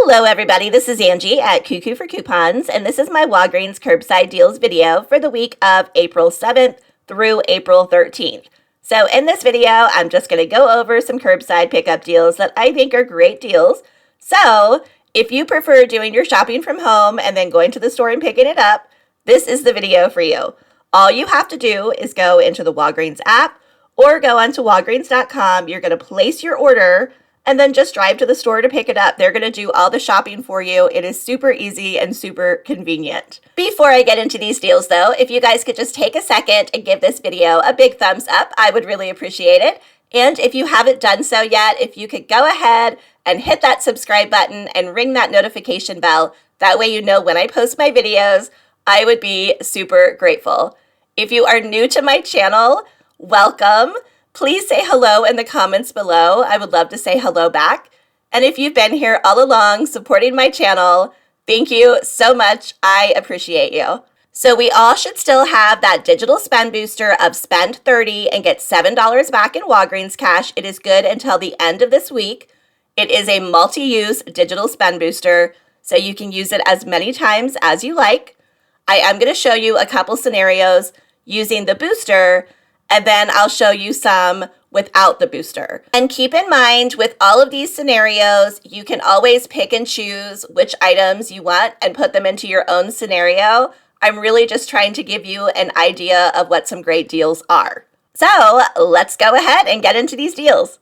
Hello everybody, this is Angie at Cuckoo for Coupons, and this is my Walgreens Curbside Deals video for the week of April 7th through April 13th. So in this video, I'm just going to go over some curbside pickup deals that I think are great deals. So if you prefer doing your shopping from home and then going to the store and picking it up, this is the video for you. All you have to do is go into the Walgreens app or go onto Walgreens.com. You're going to place your order and then just drive to the store to pick it up. They're going to do all the shopping for you. It is super easy and super convenient. Before I get into these deals though, if you guys could just take a second and give this video a big thumbs up, I would really appreciate it. And if you haven't done so yet, if you could go ahead and hit that subscribe button and ring that notification bell, that way you know when I post my videos, I would be super grateful. If you are new to my channel, welcome. Please say hello in the comments below. I would love to say hello back. And if you've been here all along supporting my channel, thank you so much. I appreciate you. So we all should still have that digital spend booster of spend 30 and get $7 back in Walgreens cash. It is good until the end of this week. It is a multi-use digital spend booster, so you can use it as many times as you like. I am going to show you a couple scenarios using the booster, and then I'll show you some without the booster. And keep in mind, with all of these scenarios, you can always pick and choose which items you want and put them into your own scenario. I'm really just trying to give you an idea of what some great deals are. So let's go ahead and get into these deals.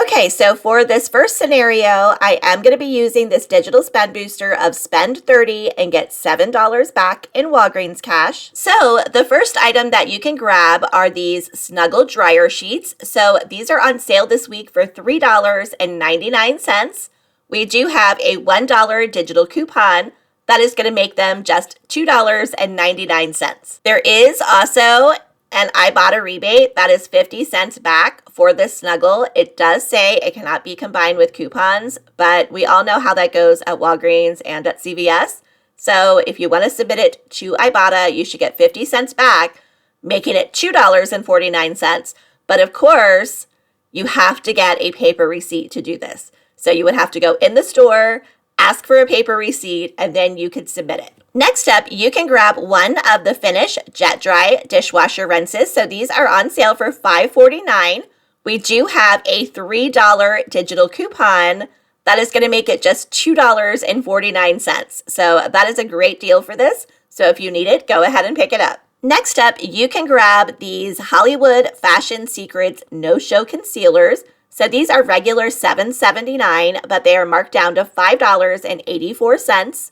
Okay, so for this first scenario, I am going to be using this digital spend booster of spend 30 and get $7 back in Walgreens cash. So the first item that you can grab are these Snuggle dryer sheets. So these are on sale this week for $3.99. We do have a $1 digital coupon that is going to make them just $2.99. There is also an Ibotta rebate that is 50 cents back for this Snuggle. It does say it cannot be combined with coupons, but we all know how that goes at Walgreens and at CVS. So if you want to submit it to Ibotta, you should get 50 cents back, making it $2.49. But of course, you have to get a paper receipt to do this. So you would have to go in the store, ask for a paper receipt, and then you could submit it. Next up, you can grab one of the Finish Jet Dry dishwasher rinses. So these are on sale for $5.49. We do have a $3 digital coupon that is going to make it just $2.49. So that is a great deal for this. So if you need it, go ahead and pick it up. Next up, you can grab these Hollywood Fashion Secrets No-Show Concealers. So these are regular $7.79, but they are marked down to $5.84.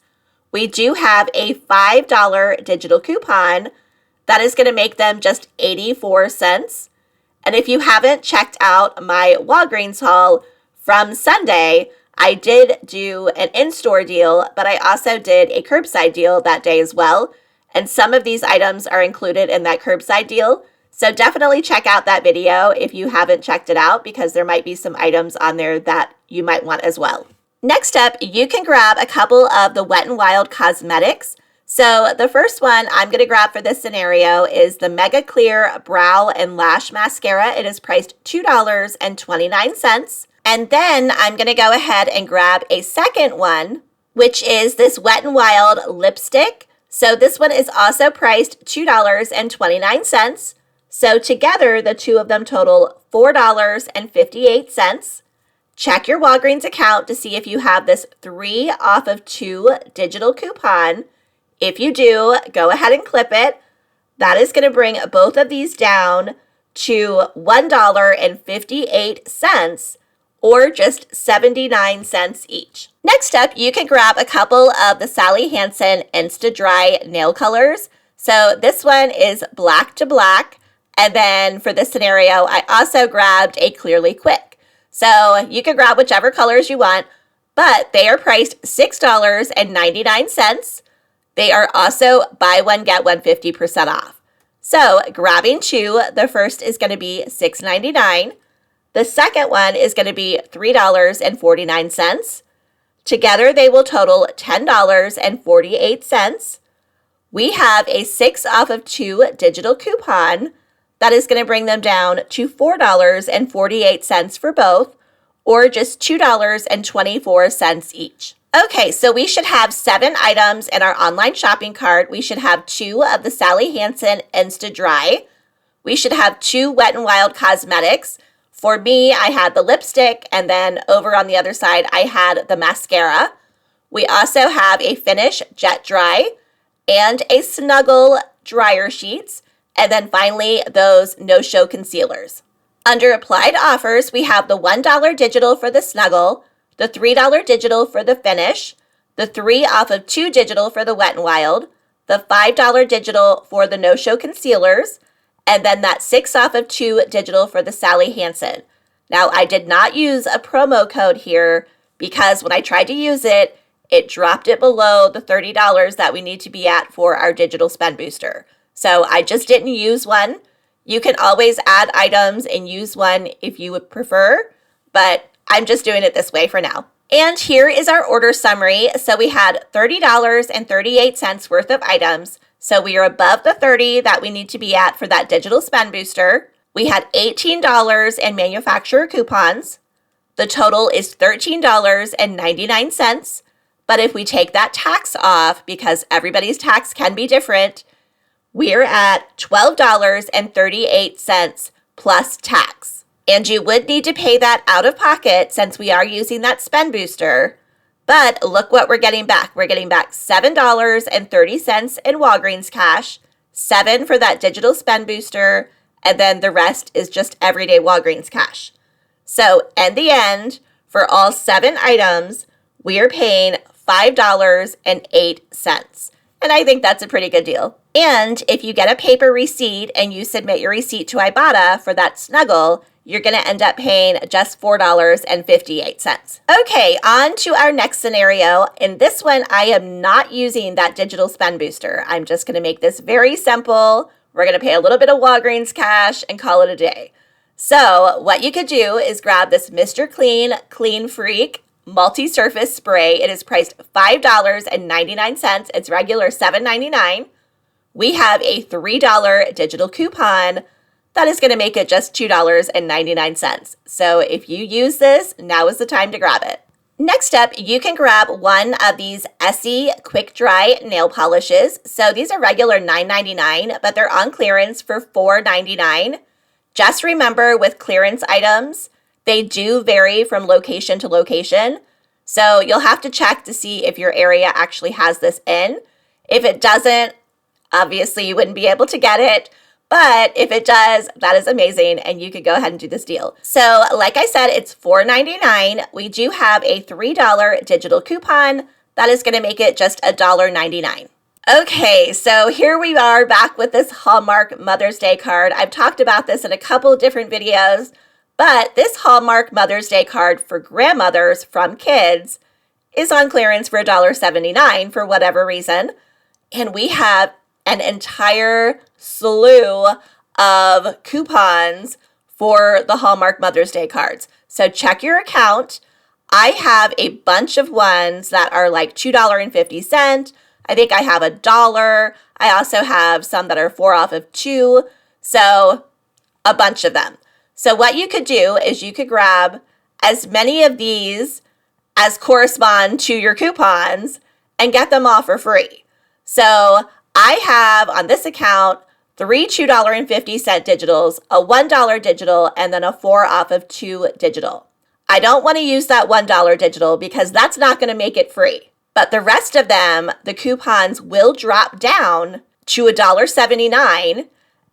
We do have a $5 digital coupon that is going to make them just 84 cents. And if you haven't checked out my Walgreens haul from Sunday, I did do an in-store deal, but I also did a curbside deal that day as well. And some of these items are included in that curbside deal. So definitely check out that video if you haven't checked it out, because there might be some items on there that you might want as well. Next up, you can grab a couple of the Wet n Wild cosmetics. So the first one I'm going to grab for this scenario is the Mega Clear Brow and Lash Mascara. It is priced $2.29. And then I'm going to go ahead and grab a second one, which is this Wet n Wild lipstick. So this one is also priced $2.29. So together, the two of them total $4.58. Check your Walgreens account to see if you have this 3 off of 2 digital coupon. If you do, go ahead and clip it. That is going to bring both of these down to $1.58 or just 79 cents each. Next up, you can grab a couple of the Sally Hansen Insta Dry nail colors. So this one is black to black. And then for this scenario, I also grabbed a Clearly Quick. So you can grab whichever colors you want, but they are priced $6.99. They are also buy one, get one 50% off. So grabbing two, the first is going to be $6.99. The second one is going to be $3.49. Together, they will total $10.48. We have a 6 off of 2 digital coupon that is going to bring them down to $4.48 for both, or just $2.24 each. Okay, so we should have 7 items in our online shopping cart. We should have 2 of the Sally Hansen Insta-Dry. We should have 2 Wet n Wild cosmetics. For me, I had the lipstick, and then over on the other side, I had the mascara. We also have a Finish Jet Dry and a Snuggle dryer sheets, and then finally those no-show concealers. Under applied offers, we have the $1 digital for the Snuggle, the $3 digital for the Finish, the 3 off of 2 digital for the Wet n Wild, the $5 digital for the no-show concealers, and then that 6 off of 2 digital for the Sally Hansen. Now, I did not use a promo code here because when I tried to use it, it dropped it below the $30 that we need to be at for our digital spend booster. So I just didn't use one. You can always add items and use one if you would prefer, but I'm just doing it this way for now. And here is our order summary. So we had $30.38 worth of items. So we are above the 30 that we need to be at for that digital spend booster. We had $18 in manufacturer coupons. The total is $13.99. But if we take that tax off, because everybody's tax can be different, we're at $12.38 plus tax. And you would need to pay that out of pocket since we are using that spend booster. But look what we're getting back. We're getting back $7.30 in Walgreens cash, $7 for that digital spend booster, and then the rest is just everyday Walgreens cash. So in the end, for all 7 items, we are paying $5.08. And I think that's a pretty good deal. And if you get a paper receipt and you submit your receipt to Ibotta for that Snuggle, you're going to end up paying just $4.58. Okay, on to our next scenario. In this one, I am not using that digital spend booster. I'm just going to make this very simple. We're going to pay a little bit of Walgreens cash and call it a day. So what you could do is grab this Mr. Clean Clean Freak multi-surface spray. It is priced $5.99. It's regular $7.99. We have a $3 digital coupon that is going to make it just $2.99. So if you use this, now is the time to grab it. Next up, you can grab one of these Essie Quick Dry nail polishes. So these are regular $9.99, but they're on clearance for $4.99. Just remember with clearance items, they do vary from location to location. So you'll have to check to see if your area actually has this in. If it doesn't, obviously you wouldn't be able to get it. But if it does, that is amazing, and you could go ahead and do this deal. So like I said, it's $4.99. We do have a $3 digital coupon. That is going to make it just $1.99. Okay, so here we are back with this Hallmark Mother's Day card. I've talked about this in a couple of different videos, but this Hallmark Mother's Day card for grandmothers from kids is on clearance for $1.79 for whatever reason. And we have an entire slew of coupons for the Hallmark Mother's Day cards. So check your account. I have a bunch of ones that are like $2.50. I think I have $1. I also have some that are 4 off of 2. So a bunch of them. So what you could do is you could grab as many of these as correspond to your coupons and get them all for free. So I have on this account 3 $2.50 digitals, a $1 digital, and then a 4 off of 2 digital. I don't want to use that $1 digital because that's not going to make it free. But the rest of them, the coupons will drop down to $1.79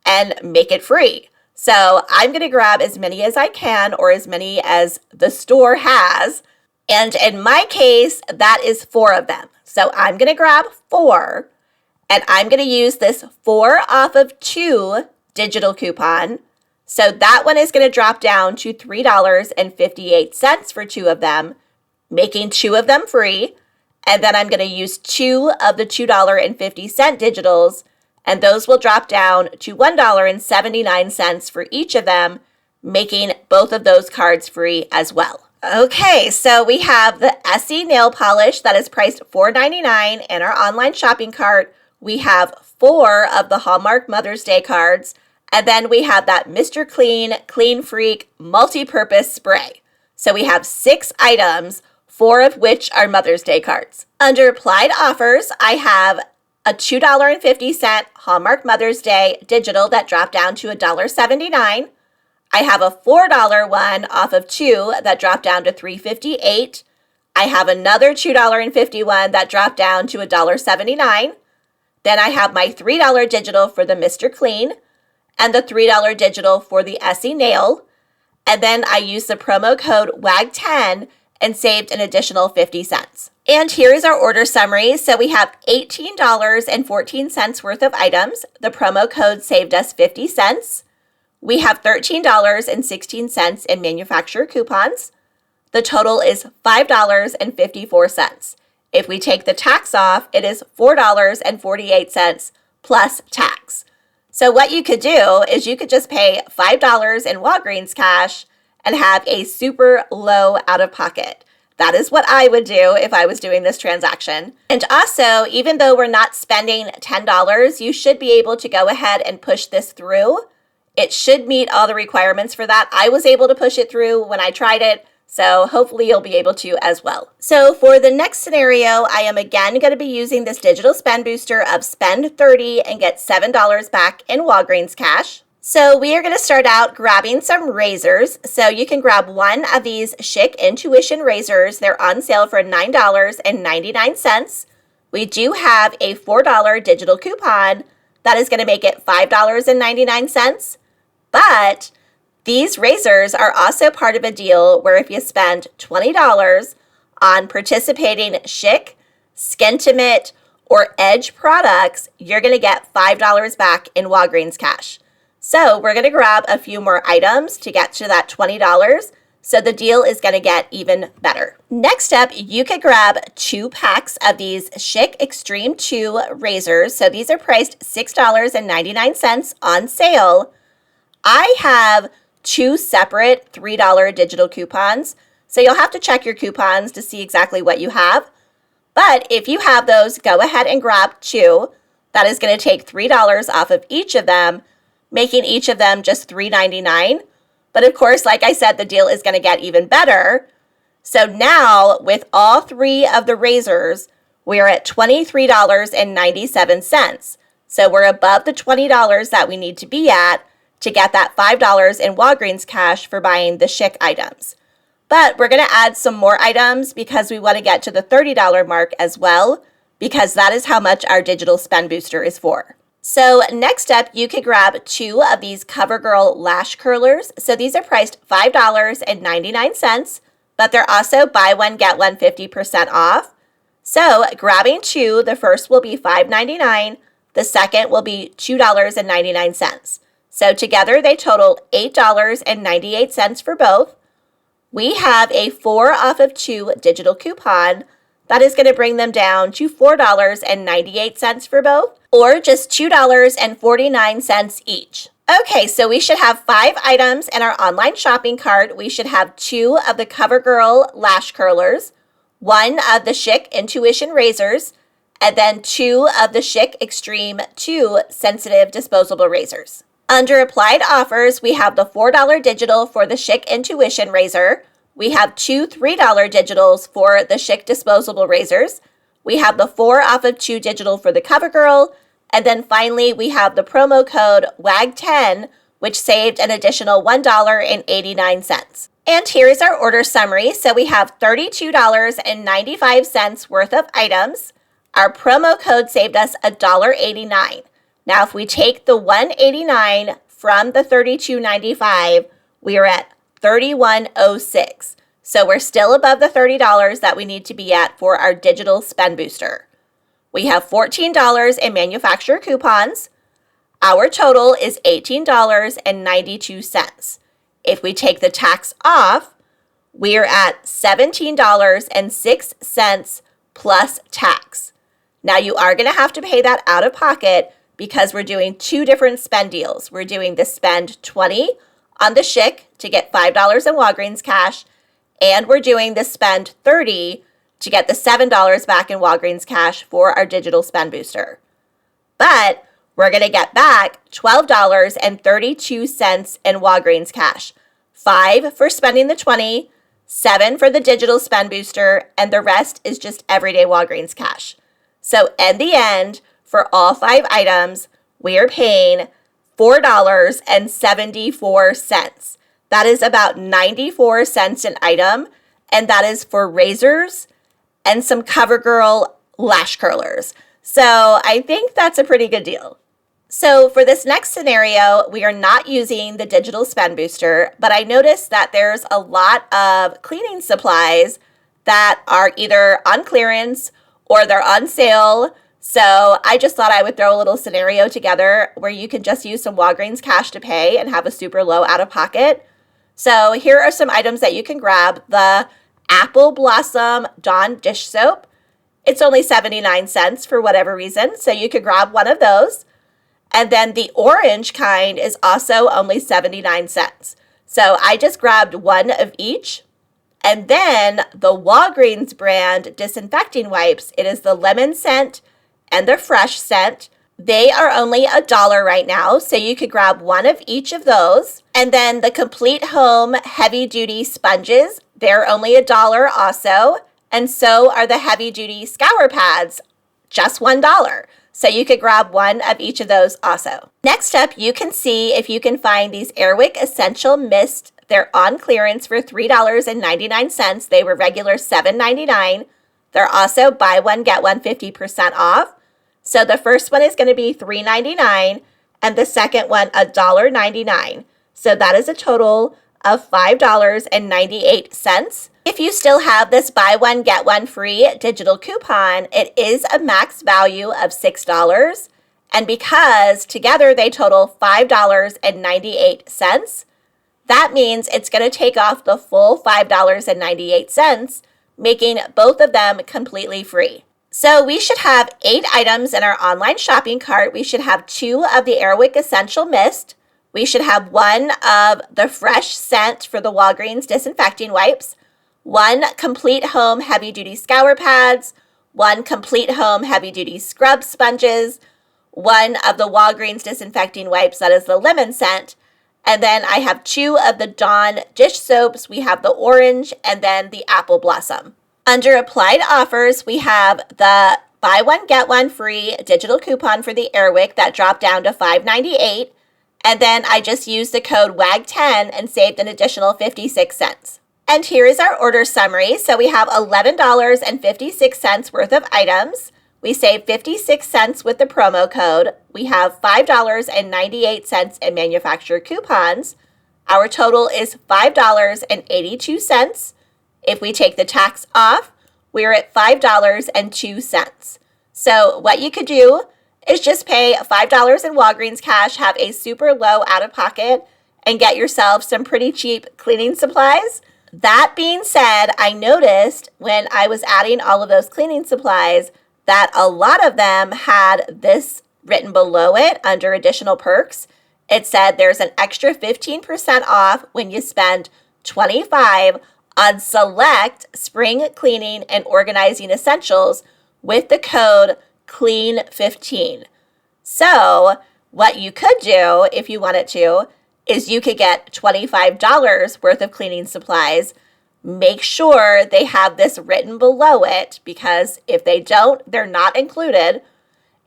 and make it free. So I'm going to grab as many as I can or as many as the store has. And in my case, that is 4 of them. So I'm going to grab 4. And I'm going to use this 4 off of 2 digital coupon. So that one is going to drop down to $3.58 for 2 of them, making 2 of them free. And then I'm going to use 2 of the $2.50 digitals, and those will drop down to $1.79 for each of them, making both of those cards free as well. Okay, so we have the Essie nail polish that is priced $4.99 in our online shopping cart. We have 4 of the Hallmark Mother's Day cards, and then we have that Mr. Clean Clean Freak multi-purpose spray. So we have 6 items 4 of which are Mother's Day cards. Under applied offers, I have a $2.50 Hallmark Mother's Day digital that dropped down to $1.79. I have a $4 one off of 2 that dropped down to $3.58. I have another $2.50 one that dropped down to $1.79. Then I have my $3 digital for the Mr. Clean and the $3 digital for the Essie Nail. And then I used the promo code WAG10 and saved an additional 50 cents. And here is our order summary. So we have $18.14 worth of items. The promo code saved us 50 cents. We have $13.16 in manufacturer coupons. The total is $5.54. If we take the tax off, it is $4.48 plus tax. So what you could do is you could just pay $5 in Walgreens cash and have a super low out of pocket. That is what I would do if I was doing this transaction. And also, even though we're not spending $10, you should be able to go ahead and push this through. It should meet all the requirements for that. I was able to push it through when I tried it, so hopefully you'll be able to as well. So for the next scenario, I am again going to be using this digital spend booster of spend 30 and get $7 back in Walgreens cash. So we are going to start out grabbing some razors. So you can grab one of these Schick Intuition razors. They're on sale for $9.99. We do have a $4 digital coupon that is going to make it $5.99. But these razors are also part of a deal where if you spend $20 on participating Schick, Skintimate, or Edge products, you're going to get $5 back in Walgreens cash. So we're going to grab a few more items to get to that $20. So the deal is going to get even better. Next up, you could grab 2 packs of these Schick Extreme 2 razors. So these are priced $6.99 on sale. I have 2 separate $3 digital coupons. So you'll have to check your coupons to see exactly what you have. But if you have those, go ahead and grab 2. That is going to take $3 off of each of them, making each of them just $3.99. But of course, like I said, the deal is going to get even better. So now with all 3 of the razors, we are at $23.97. So we're above the $20 that we need to be at to get that $5 in Walgreens cash for buying the Schick items. But we're going to add some more items because we want to get to the $30 mark as well, because that is how much our digital spend booster is for. So next up, you could grab 2 of these CoverGirl lash curlers. So these are priced $5.99, but they're also buy one, get one 50% off. So grabbing 2, the first will be $5.99, the second will be $2.99. So together they total $8.98 for both. We have a 4 off of 2 digital coupon. That is going to bring them down to $4.98 for both, or just $2.49 each. Okay, so we should have 5 items in our online shopping cart. We should have 2 of the CoverGirl lash curlers, 1 of the Schick Intuition razors, and then 2 of the Schick Extreme 2 sensitive disposable razors. Under applied offers, we have the $4 digital for the Schick Intuition razor. We have 2 $3 digitals for the Schick disposable razors. We have the 4 off of 2 digital for the CoverGirl. And then finally, we have the promo code WAG10, which saved an additional $1.89. And here is our order summary. So we have $32.95 worth of items. Our promo code saved us $1.89. Now, if we take the $1.89 from the $32.95, we are at $31.06. So we're still above the $30 that we need to be at for our digital spend booster. We have $14 in manufacturer coupons. Our total is $18.92. If we take the tax off, we are at $17.06 plus tax. Now you are going to have to pay that out of pocket because we're doing 2 different spend deals. We're doing the spend 20 on the Schick to get $5 in Walgreens cash, and we're doing the spend 30 to get the $7 back in Walgreens cash for our digital spend booster. But we're going to get back $12.32 in Walgreens cash. 5 for spending the 20, $7 for the digital spend booster, and the rest is just everyday Walgreens cash. So in the end, for all 5 items, we are paying $4.74. That is about 94 cents an item, and that is for razors and some CoverGirl lash curlers. So I think that's a pretty good deal. So for this next scenario, we are not using the digital spend booster, but I noticed that there's a lot of cleaning supplies that are either on clearance or they're on sale. So I just thought I would throw a little scenario together where you can just use some Walgreens cash to pay and have a super low out of pocket. So here are some items that you can grab. The Apple Blossom Dawn dish soap. It's only 79 cents for whatever reason, so you could grab one of those. And then the orange kind is also only 79 cents. So I just grabbed one of each. And then the Walgreens brand disinfecting wipes, it is the lemon scent and the fresh scent. They are only $1 right now, so you could grab one of each of those. And then the Complete Home heavy duty sponges, they're only $1 also. And so are the heavy duty scour pads, just $1. So you could grab one of each of those also. Next up, you can see if you can find these Airwick Essential Mist. They're on clearance for $3.99. They were regular $7.99. They're also buy one, get one 50% off. So the first one is going to be $3.99 and the second one $1.99. So that is a total of $5.98. If you still have this buy one, get one free digital coupon, it is a max value of $6. And because together they total $5.98, that means it's going to take off the full $5.98, making both of them completely free. So we should have 8 items in our online shopping cart. We should have 2 of the Airwick Essential Mist. We should have 1 of the fresh scent for the Walgreens disinfecting wipes, 1 Complete Home heavy duty scour pads, 1 Complete Home heavy duty scrub sponges, 1 of the Walgreens disinfecting wipes, that is the lemon scent, and then I have 2 of the Dawn dish soaps. We have the orange and then the Apple Blossom. Under applied offers, we have the buy one, get one free digital coupon for the Airwick that dropped down to $5.98. And then I just used the code WAG10 and saved an additional 56 cents. And here is our order summary. So we have $11.56 worth of items. We saved 56 cents with the promo code. We have $5.98 in manufacturer coupons. Our total is $5.82. If we take the tax off, we're at $5.02. So what you could do is just pay $5 in Walgreens cash, have a super low out-of-pocket, and get yourself some pretty cheap cleaning supplies. That being said, I noticed when I was adding all of those cleaning supplies that a lot of them had this written below it under additional perks. It said there's an extra 15% off when you spend $25 on select spring cleaning and organizing essentials with the code CLEAN15. So what you could do if you wanted to is you could get $25 worth of cleaning supplies. Make sure they have this written below it, because if they don't, they're not included.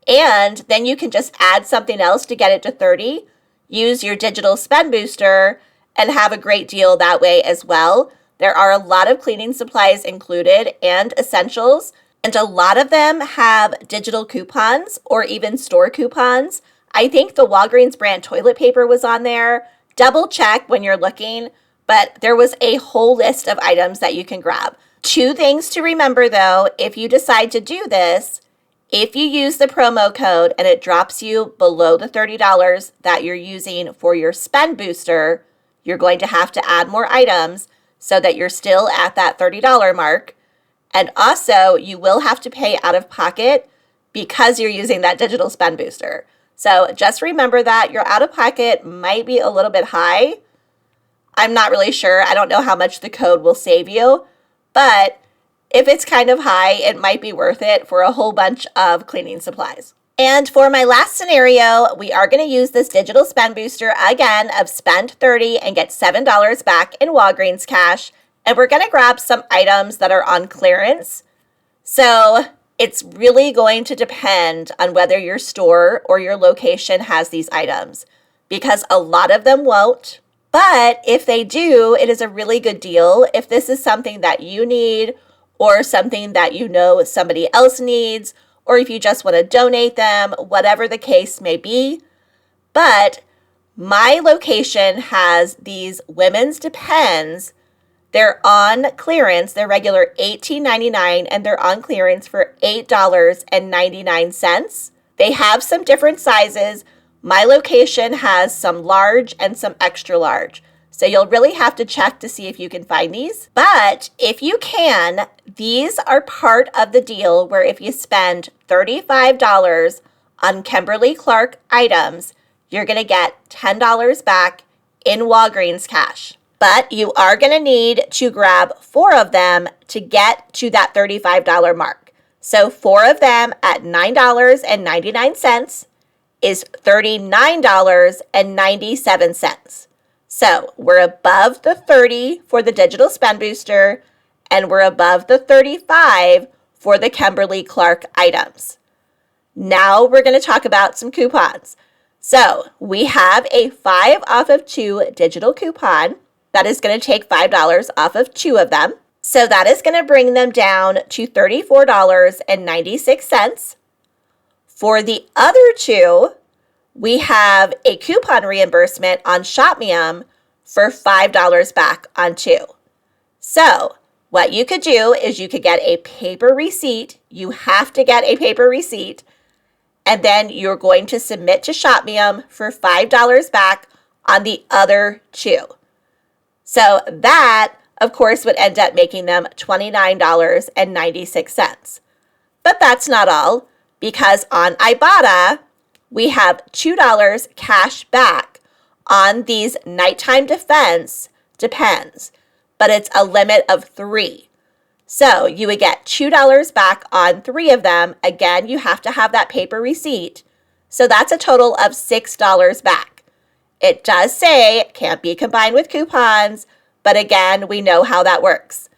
And then you can just add something else to get it to 30. Use your digital spend booster and have a great deal that way as well. There are a lot of cleaning supplies included and essentials, and a lot of them have digital coupons or even store coupons. I think the Walgreens brand toilet paper was on there. Double check when you're looking, but there was a whole list of items that you can grab. 2 things to remember though, if you decide to do this, if you use the promo code and it drops you below the $30 that you're using for your spend booster, you're going to have to add more items so that you're still at that $30 mark. And also, you will have to pay out of pocket because you're using that digital spend booster. So just remember that your out of pocket might be a little bit high. I'm not really sure. I don't know how much the code will save you, but if it's kind of high, it might be worth it for a whole bunch of cleaning supplies. And for my last scenario, we are going to use this digital spend booster again of spend $30 and get $7 back in Walgreens cash. And we're going to grab some items that are on clearance. So it's really going to depend on whether your store or your location has these items, because a lot of them won't. But if they do, it is a really good deal. If this is something that you need, or something that you know somebody else needs, or if you just want to donate them, whatever the case may be. But my location has these women's Depends. They're on clearance. They're regular $18.99 and they're on clearance for $8.99. They have some different sizes. My location has some large and some extra large. So you'll really have to check to see if you can find these. But if you can, these are part of the deal where if you spend $35 on Kimberly-Clark items, you're going to get $10 back in Walgreens cash. But you are going to need to grab 4 of them to get to that $35 mark. So 4 of them at $9.99 is $39.97. So we're above the 30 for the digital spend booster, and we're above the 35 for the Kimberly-Clark items. Now we're going to talk about some coupons. So we have a 5 off of 2 digital coupon. That is going to take $5 off of 2 of them. So that is going to bring them down to $34.96. For the other 2, we have a coupon reimbursement on Shopmium for $5 back on 2. So what you could do is you could get a paper receipt. You have to get a paper receipt. And then you're going to submit to Shopmium for $5 back on the other 2. So that, of course, would end up making them $29.96. But that's not all, because on Ibotta, we have $2 cash back on these nighttime defense Depends, but it's a limit of 3. So you would get $2 back on 3 of them. Again, you have to have that paper receipt. So that's a total of $6 back. It does say it can't be combined with coupons, but again, we know how that works.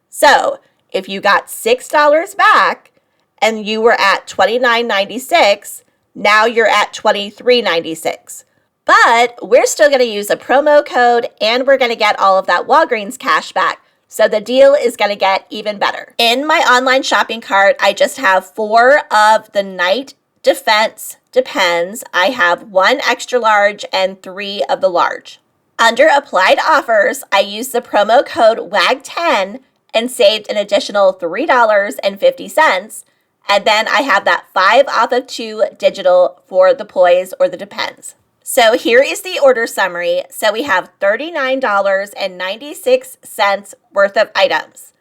So if you got $6 back and you were at $29.96, now you're at $23.96. But we're still going to use a promo code and we're going to get all of that Walgreens cash back. So the deal is going to get even better. In my online shopping cart, I just have 4 of the night defense Depends. I have 1 extra large and 3 of the large. Under applied offers, I used the promo code WAG10 and saved an additional $3.50. And then I have that 5 off of 2 digital for the Poise or the Depends. So here is the order summary. So we have $39.96 worth of items.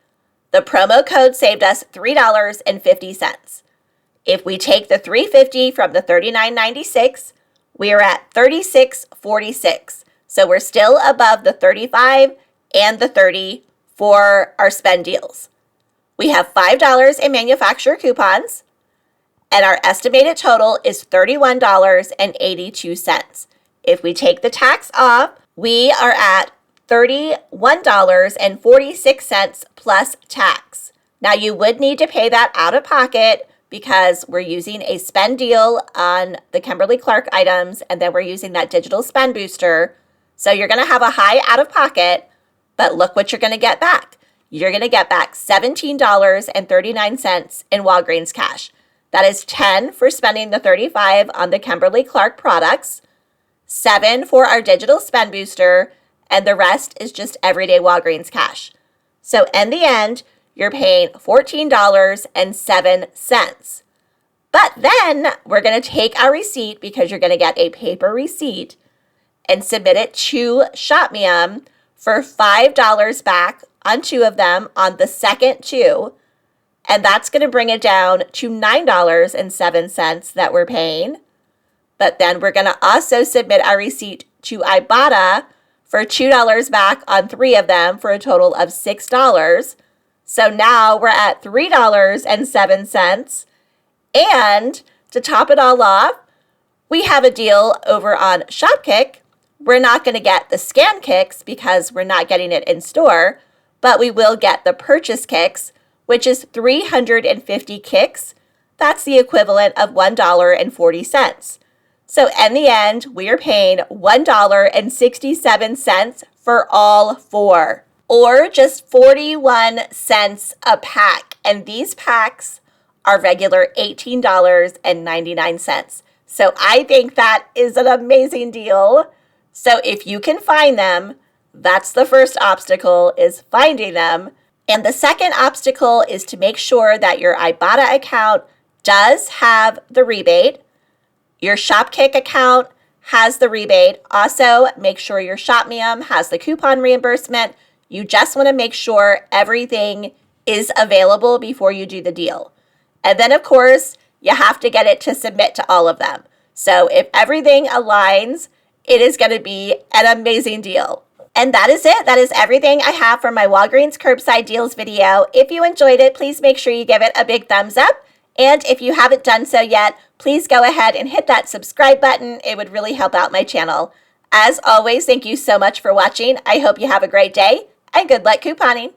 The promo code saved us $3.50. If we take the $3.50 from the $39.96, we are at $36.46. So we're still above the 35 and the 30 for our spend deals. We have $5 in manufacturer coupons, and our estimated total is $31.82. If we take the tax off, we are at $31.46 plus tax. Now you would need to pay that out of pocket because we're using a spend deal on the Kimberly-Clark items, and then we're using that digital spend booster. So you're going to have a high out of pocket, but look what you're going to get back. You're going to get back $17.39 in Walgreens cash. That is $10 for spending the $35 on the Kimberly-Clark products, $7 for our digital spend booster, and the rest is just everyday Walgreens cash. So in the end, you're paying $14.07. But then we're going to take our receipt, because you're going to get a paper receipt, and submit it to Shopmium for $5 back on 2 of them on the second 2. And that's going to bring it down to $9.07 that we're paying. But then we're going to also submit our receipt to Ibotta for $2 back on 3 of them for a total of $6. So now we're at $3.07. And to top it all off, we have a deal over on Shopkick. We're not going to get the scan kicks because we're not getting it in store, but we will get the purchase kicks, which is 350 kicks. That's the equivalent of $1.40. So in the end, we are paying $1.67 for all 4, or just 41 cents a pack. And these packs are regular $18.99. So I think that is an amazing deal. So if you can find them, that's the first obstacle, is finding them. And the second obstacle is to make sure that your Ibotta account does have the rebate. Your Shopkick account has the rebate. Also, make sure your Shopmium has the coupon reimbursement. You just want to make sure everything is available before you do the deal. And then, of course, you have to get it to submit to all of them. So if everything aligns, it is going to be an amazing deal. And that is it. That is everything I have for my Walgreens Curbside Deals video. If you enjoyed it, please make sure you give it a big thumbs up. And if you haven't done so yet, please go ahead and hit that subscribe button. It would really help out my channel. As always, thank you so much for watching. I hope you have a great day and good luck couponing.